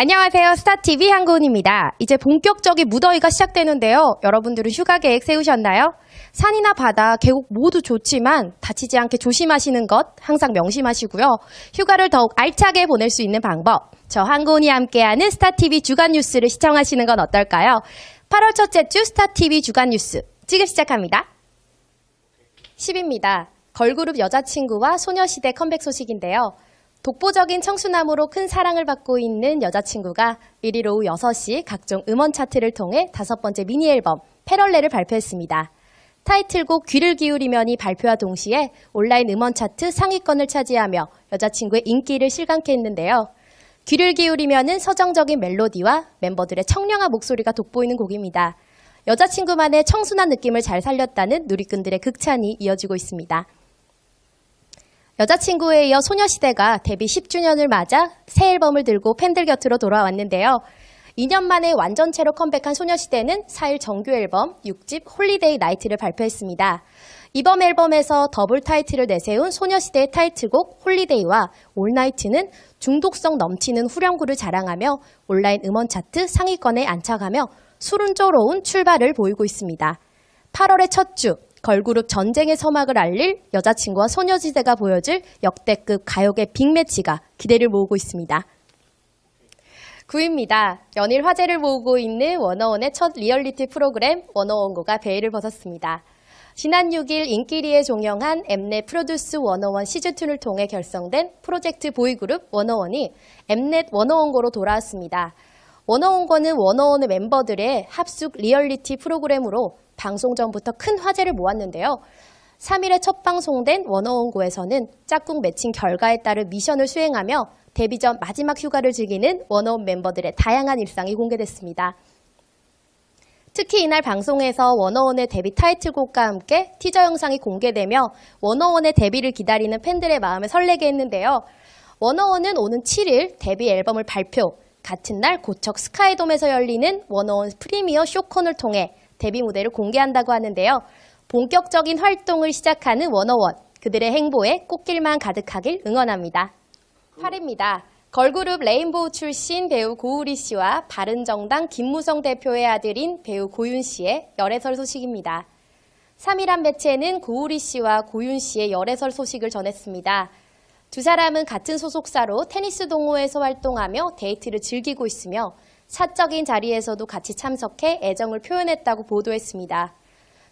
안녕하세요. 스타TV 한고은입니다. 이제 본격적인 무더위가 시작되는데요. 여러분들은 휴가 계획 세우셨나요? 산이나 바다, 계곡 모두 좋지만 다치지 않게 조심하시는 것 항상 명심하시고요. 휴가를 더욱 알차게 보낼 수 있는 방법, 저 한고은이 함께하는 스타TV 주간 뉴스를 시청하시는 건 어떨까요? 8월 첫째 주 스타TV 주간 뉴스 지금 시작합니다. 10입니다. 걸그룹 여자친구와 소녀시대 컴백 소식인데요. 독보적인 청순함으로 큰 사랑을 받고 있는 여자친구가 1일 오후 6시 각종 음원 차트를 통해 5번째 미니 앨범 패럴레를 발표했습니다. 타이틀곡 귀를 기울이면이 발표와 동시에 온라인 음원 차트 상위권을 차지하며 여자친구의 인기를 실감케 했는데요. 귀를 기울이면은 서정적인 멜로디와 멤버들의 청량한 목소리가 돋보이는 곡입니다. 여자친구만의 청순한 느낌을 잘 살렸다는 누리꾼들의 극찬이 이어지고 있습니다. 여자친구에 이어 소녀시대가 데뷔 10주년을 맞아 새 앨범을 들고 팬들 곁으로 돌아왔는데요. 2년 만에 완전체로 컴백한 소녀시대는 4일 정규 앨범 6집 홀리데이 나이트를 발표했습니다. 이번 앨범에서 더블 타이틀을 내세운 소녀시대의 타이틀곡 홀리데이와 올나이트는 중독성 넘치는 후렴구를 자랑하며 온라인 음원 차트 상위권에 안착하며 수른조로운 출발을 보이고 있습니다. 8월의 첫 주, 걸그룹 전쟁의 서막을 알릴 여자친구와 소녀시대가 보여줄 역대급 가요계 빅매치가 기대를 모으고 있습니다. 9위입니다. 연일 화제를 모으고 있는 워너원의 첫 리얼리티 프로그램 워너원고가 베일을 벗었습니다. 지난 6일 인기리에 종영한 엠넷 프로듀스 워너원 시즌2를 통해 결성된 프로젝트 보이그룹 워너원이 엠넷 워너원고로 돌아왔습니다. 워너원고는 워너원의 멤버들의 합숙 리얼리티 프로그램으로 방송 전부터 큰 화제를 모았는데요. 3일에 첫 방송된 워너원고에서는 짝꿍 매칭 결과에 따른 미션을 수행하며 데뷔 전 마지막 휴가를 즐기는 워너원 멤버들의 다양한 일상이 공개됐습니다. 특히 이날 방송에서 워너원의 데뷔 타이틀곡과 함께 티저 영상이 공개되며 워너원의 데뷔를 기다리는 팬들의 마음을 설레게 했는데요. 워너원은 오는 7일 데뷔 앨범을 발표, 같은 날 고척 스카이돔에서 열리는 워너원 프리미어 쇼콘을 통해 데뷔 무대를 공개한다고 하는데요. 본격적인 활동을 시작하는 워너원, 그들의 행보에 꽃길만 가득하길 응원합니다. 8위입니다. 걸그룹 레인보우 출신 배우 고우리 씨와 바른정당 김무성 대표의 아들인 배우 고윤 씨의 열애설 소식입니다. 3일 한 매체는 고우리 씨와 고윤 씨의 열애설 소식을 전했습니다. 두 사람은 같은 소속사로 테니스 동호회에서 활동하며 데이트를 즐기고 있으며 사적인 자리에서도 같이 참석해 애정을 표현했다고 보도했습니다.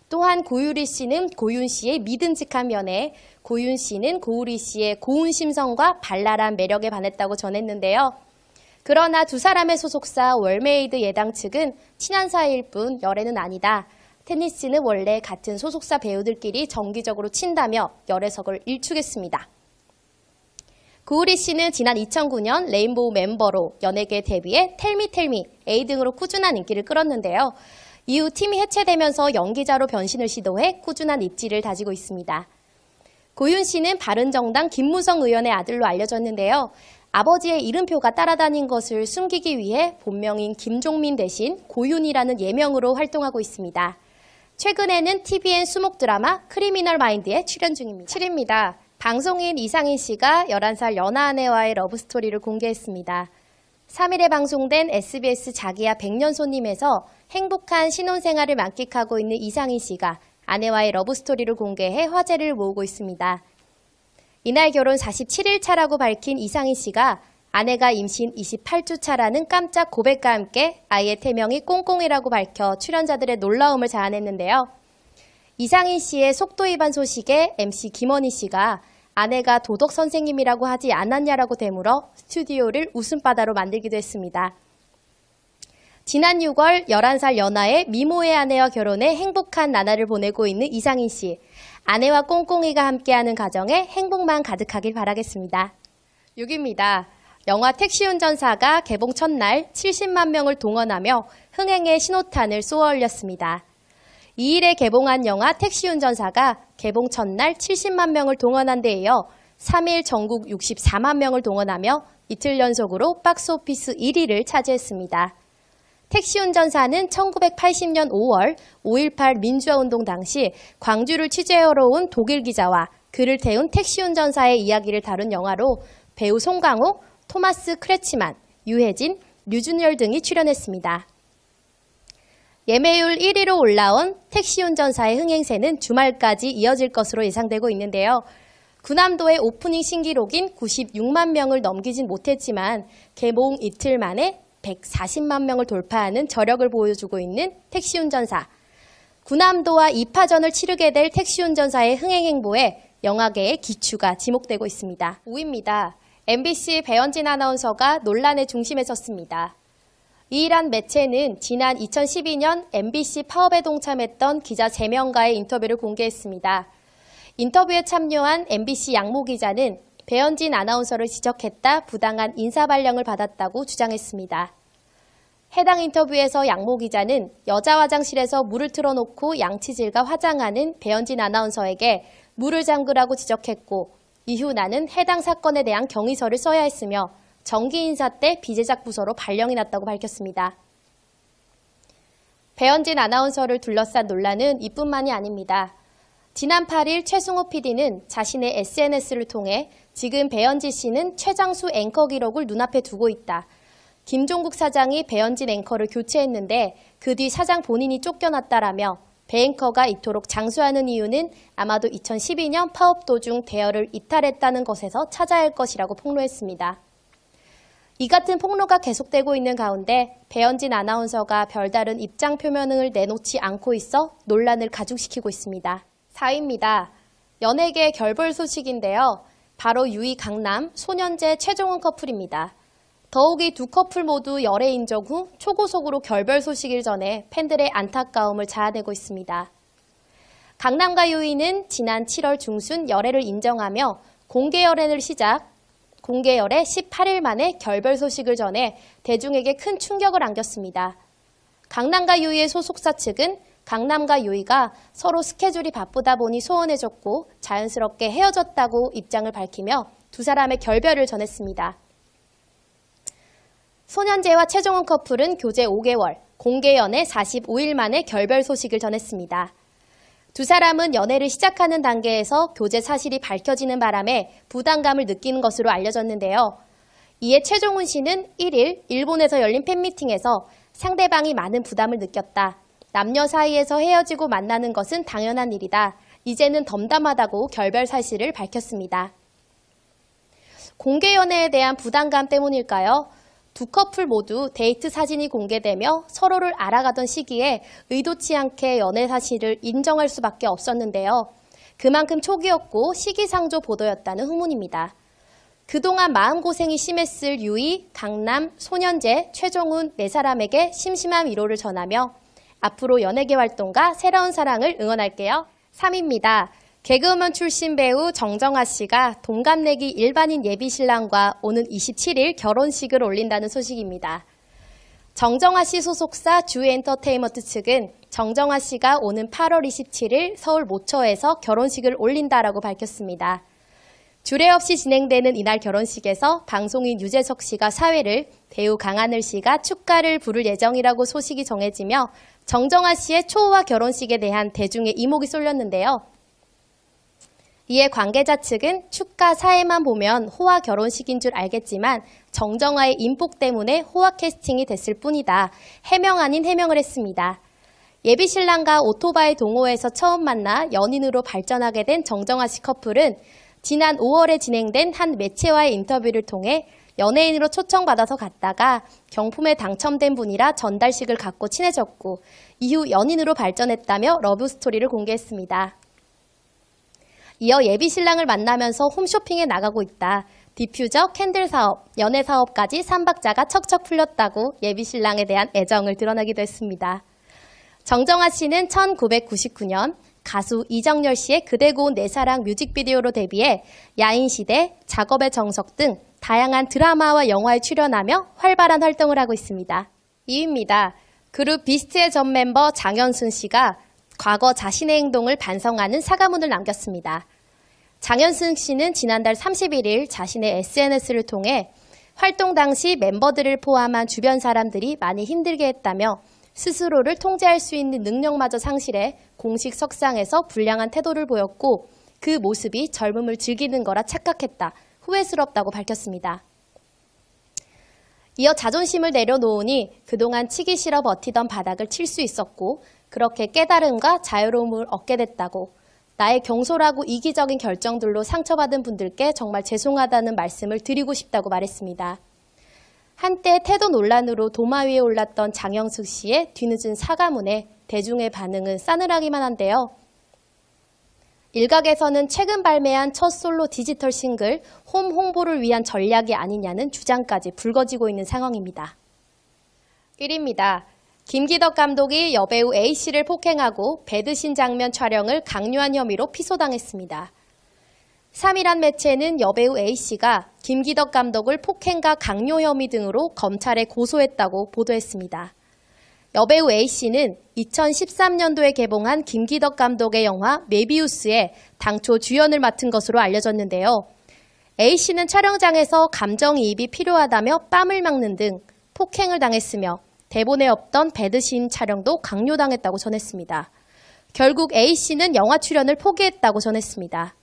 또한 고유리 씨는 고윤 씨의 믿음직한 면에 고윤 씨는 고우리 씨의 고운 심성과 발랄한 매력에 반했다고 전했는데요. 그러나 두 사람의 소속사 월메이드 예당 측은 친한 사이일 뿐 열애는 아니다. 테니스는 원래 같은 소속사 배우들끼리 정기적으로 친다며 열애석을 일축했습니다. 고우리 씨는 지난 2009년 레인보우 멤버로 연예계 데뷔해 텔미 A 등으로 꾸준한 인기를 끌었는데요. 이후 팀이 해체되면서 연기자로 변신을 시도해 꾸준한 입지를 다지고 있습니다. 고윤 씨는 바른정당 김무성 의원의 아들로 알려졌는데요. 아버지의 이름표가 따라다닌 것을 숨기기 위해 본명인 김종민 대신 고윤이라는 예명으로 활동하고 있습니다. 최근에는 TVN 수목 드라마 크리미널 마인드에 출연 중입니다. 7위입니다. 방송인 이상희 씨가 11살 연하 아내와의 러브스토리를 공개했습니다. 3일에 방송된 SBS 자기야 100년 손님에서 행복한 신혼생활을 만끽하고 있는 이상희 씨가 아내와의 러브스토리를 공개해 화제를 모으고 있습니다. 이날 결혼 47일 차라고 밝힌 이상희 씨가 아내가 임신 28주 차라는 깜짝 고백과 함께 아이의 태명이 꽁꽁이라고 밝혀 출연자들의 놀라움을 자아냈는데요. 이상희 씨의 속도 위반 소식에 MC 김원희 씨가 아내가 도덕 선생님이라고 하지 않았냐라고 되물어 스튜디오를 웃음바다로 만들기도 했습니다. 지난 6월 11살 연하의 미모의 아내와 결혼해 행복한 나날을 보내고 있는 이상희 씨. 아내와 꽁꽁이가 함께하는 가정에 행복만 가득하길 바라겠습니다. 6위입니다. 영화 택시운전사가 개봉 첫날 70만 명을 동원하며 흥행의 신호탄을 쏘아올렸습니다. 2일에 개봉한 영화 택시운전사가 개봉 첫날 70만 명을 동원한 데 이어 3일 전국 64만 명을 동원하며 이틀 연속으로 박스오피스 1위를 차지했습니다. 택시운전사는 1980년 5월 5.18 민주화운동 당시 광주를 취재하러 온 독일 기자와 그를 태운 택시운전사의 이야기를 다룬 영화로 배우 송강호, 토마스 크레치만, 유해진, 류준열 등이 출연했습니다. 예매율 1위로 올라온 택시운전사의 흥행세는 주말까지 이어질 것으로 예상되고 있는데요. 구남도의 오프닝 신기록인 96만 명을 넘기진 못했지만 개봉 이틀 만에 140만 명을 돌파하는 저력을 보여주고 있는 택시운전사. 구남도와 2파전을 치르게 될 택시운전사의 흥행 행보에 영화계의 기추가 지목되고 있습니다. 5위입니다. MBC 배현진 아나운서가 논란의 중심에 섰습니다. 이일한 매체는 지난 2012년 MBC 파업에 동참했던 기자 3명과의 인터뷰를 공개했습니다. 인터뷰에 참여한 MBC 양모 기자는 배현진 아나운서를 지적했다 부당한 인사발령을 받았다고 주장했습니다. 해당 인터뷰에서 양모 기자는 여자 화장실에서 물을 틀어놓고 양치질과 화장하는 배현진 아나운서에게 물을 잠그라고 지적했고 이후 나는 해당 사건에 대한 경위서를 써야 했으며 정기 인사 때 비제작 부서로 발령이 났다고 밝혔습니다. 배현진 아나운서를 둘러싼 논란은 이뿐만이 아닙니다. 지난 8일 최승호 PD는 자신의 SNS를 통해 지금 배현진 씨는 최장수 앵커 기록을 눈앞에 두고 있다. 김종국 사장이 배현진 앵커를 교체했는데 그 뒤 사장 본인이 쫓겨났다라며 배 앵커가 이토록 장수하는 이유는 아마도 2012년 파업 도중 대여를 이탈했다는 것에서 찾아야 할 것이라고 폭로했습니다. 이 같은 폭로가 계속되고 있는 가운데 배현진 아나운서가 별다른 입장 표명을 내놓지 않고 있어 논란을 가중시키고 있습니다. 4위입니다. 연예계 결별 소식인데요. 바로 유이 강남, 소년재 최종훈 커플입니다. 더욱이 두 커플 모두 열애 인정 후 초고속으로 결별 소식을 전해 팬들의 안타까움을 자아내고 있습니다. 강남과 유이는 지난 7월 중순 열애를 인정하며 공개 열애 18일 만에 결별 소식을 전해 대중에게 큰 충격을 안겼습니다. 강남과 유이의 소속사 측은 강남과 유이가 서로 스케줄이 바쁘다 보니 소원해졌고 자연스럽게 헤어졌다고 입장을 밝히며 두 사람의 결별을 전했습니다. 소년재와 최종훈 커플은 교제 5개월, 공개 연애 45일 만에 결별 소식을 전했습니다. 두 사람은 연애를 시작하는 단계에서 교제 사실이 밝혀지는 바람에 부담감을 느끼는 것으로 알려졌는데요. 이에 최종훈 씨는 1일 일본에서 열린 팬미팅에서 상대방이 많은 부담을 느꼈다. 남녀 사이에서 헤어지고 만나는 것은 당연한 일이다. 이제는 덤담하다고 결별 사실을 밝혔습니다. 공개 연애에 대한 부담감 때문일까요? 두 커플 모두 데이트 사진이 공개되며 서로를 알아가던 시기에 의도치 않게 연애 사실을 인정할 수밖에 없었는데요. 그만큼 초기였고 시기상조 보도였다는 후문입니다. 그동안 마음고생이 심했을 유이, 강남, 소년재, 최종훈 4사람에게 심심한 위로를 전하며 앞으로 연예계 활동과 새로운 사랑을 응원할게요. 3위입니다. 개그우먼 출신 배우 정정아 씨가 동갑내기 일반인 예비신랑과 오는 27일 결혼식을 올린다는 소식입니다. 정정아 씨 소속사 주엔터테인먼트 측은 정정아 씨가 오는 8월 27일 서울 모처에서 결혼식을 올린다라고 밝혔습니다. 주례 없이 진행되는 이날 결혼식에서 방송인 유재석 씨가 사회를, 배우 강하늘 씨가 축가를 부를 예정이라고 소식이 정해지며 정정아 씨의 초호화 결혼식에 대한 대중의 이목이 쏠렸는데요. 이에 관계자 측은 축가 사회만 보면 호화 결혼식인 줄 알겠지만 정정아의 인복 때문에 호화 캐스팅이 됐을 뿐이다. 해명 아닌 해명을 했습니다. 예비신랑과 오토바이 동호회에서 처음 만나 연인으로 발전하게 된 정정아 씨 커플은 지난 5월에 진행된 한 매체와의 인터뷰를 통해 연예인으로 초청받아서 갔다가 경품에 당첨된 분이라 전달식을 갖고 친해졌고 이후 연인으로 발전했다며 러브스토리를 공개했습니다. 이어 예비신랑을 만나면서 홈쇼핑에 나가고 있다. 디퓨저, 캔들 사업, 연애 사업까지 3박자가 척척 풀렸다고 예비신랑에 대한 애정을 드러내기도 했습니다. 정정아 씨는 1999년 가수 이정열 씨의 그대 고운 내 사랑 뮤직비디오로 데뷔해 야인시대, 작업의 정석 등 다양한 드라마와 영화에 출연하며 활발한 활동을 하고 있습니다. 2위입니다. 그룹 비스트의 전 멤버 장현순 씨가 과거 자신의 행동을 반성하는 사과문을 남겼습니다. 장현순 씨는 지난달 31일 자신의 SNS를 통해 활동 당시 멤버들을 포함한 주변 사람들이 많이 힘들게 했다며 스스로를 통제할 수 있는 능력마저 상실해 공식 석상에서 불량한 태도를 보였고 그 모습이 젊음을 즐기는 거라 착각했다. 후회스럽다고 밝혔습니다. 이어 자존심을 내려놓으니 그동안 치기 싫어 버티던 바닥을 칠 수 있었고 그렇게 깨달음과 자유로움을 얻게 됐다고 나의 경솔하고 이기적인 결정들로 상처받은 분들께 정말 죄송하다는 말씀을 드리고 싶다고 말했습니다. 한때 태도 논란으로 도마 위에 올랐던 장영숙 씨의 뒤늦은 사과문에 대중의 반응은 싸늘하기만 한데요. 일각에서는 최근 발매한 첫 솔로 디지털 싱글 홈 홍보를 위한 전략이 아니냐는 주장까지 불거지고 있는 상황입니다. 1위입니다. 김기덕 감독이 여배우 A씨를 폭행하고 배드신 장면 촬영을 강요한 혐의로 피소당했습니다. 3일한 매체는 여배우 A씨가 김기덕 감독을 폭행과 강요 혐의 등으로 검찰에 고소했다고 보도했습니다. 여배우 A씨는 2013년도에 개봉한 김기덕 감독의 영화 메비우스에 당초 주연을 맡은 것으로 알려졌는데요. A씨는 촬영장에서 감정이입이 필요하다며 뺨을 막는 등 폭행을 당했으며 대본에 없던 배드신 촬영도 강요당했다고 전했습니다. 결국 A씨는 영화 출연을 포기했다고 전했습니다.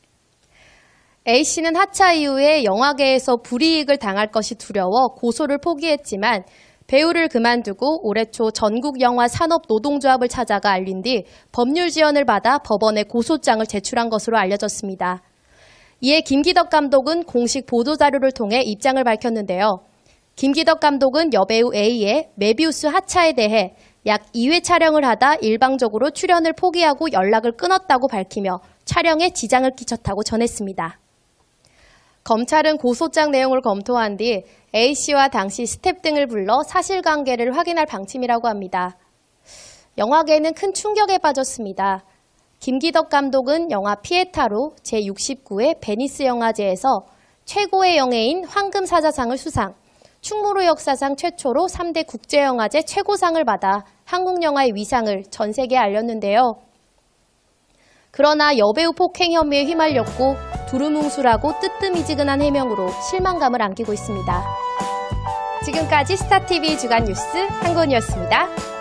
A씨는 하차 이후에 영화계에서 불이익을 당할 것이 두려워 고소를 포기했지만 배우를 그만두고 올해 초 전국영화산업노동조합을 찾아가 알린 뒤 법률 지원을 받아 법원에 고소장을 제출한 것으로 알려졌습니다. 이에 김기덕 감독은 공식 보도자료를 통해 입장을 밝혔는데요. 김기덕 감독은 여배우 A의 메비우스 하차에 대해 약 2회 촬영을 하다 일방적으로 출연을 포기하고 연락을 끊었다고 밝히며 촬영에 지장을 끼쳤다고 전했습니다. 검찰은 고소장 내용을 검토한 뒤 A씨와 당시 스텝 등을 불러 사실관계를 확인할 방침이라고 합니다. 영화계는 큰 충격에 빠졌습니다. 김기덕 감독은 영화 피에타로 제69회 베니스 영화제에서 최고의 영예인 황금사자상을 수상, 충무로 역사상 최초로 3대 국제영화제 최고상을 받아 한국 영화의 위상을 전 세계에 알렸는데요. 그러나 여배우 폭행 혐의에 휘말렸고 두루뭉술하고 뜨뜻미지근한 해명으로 실망감을 안기고 있습니다. 지금까지 스타TV 주간 뉴스 한건이었습니다.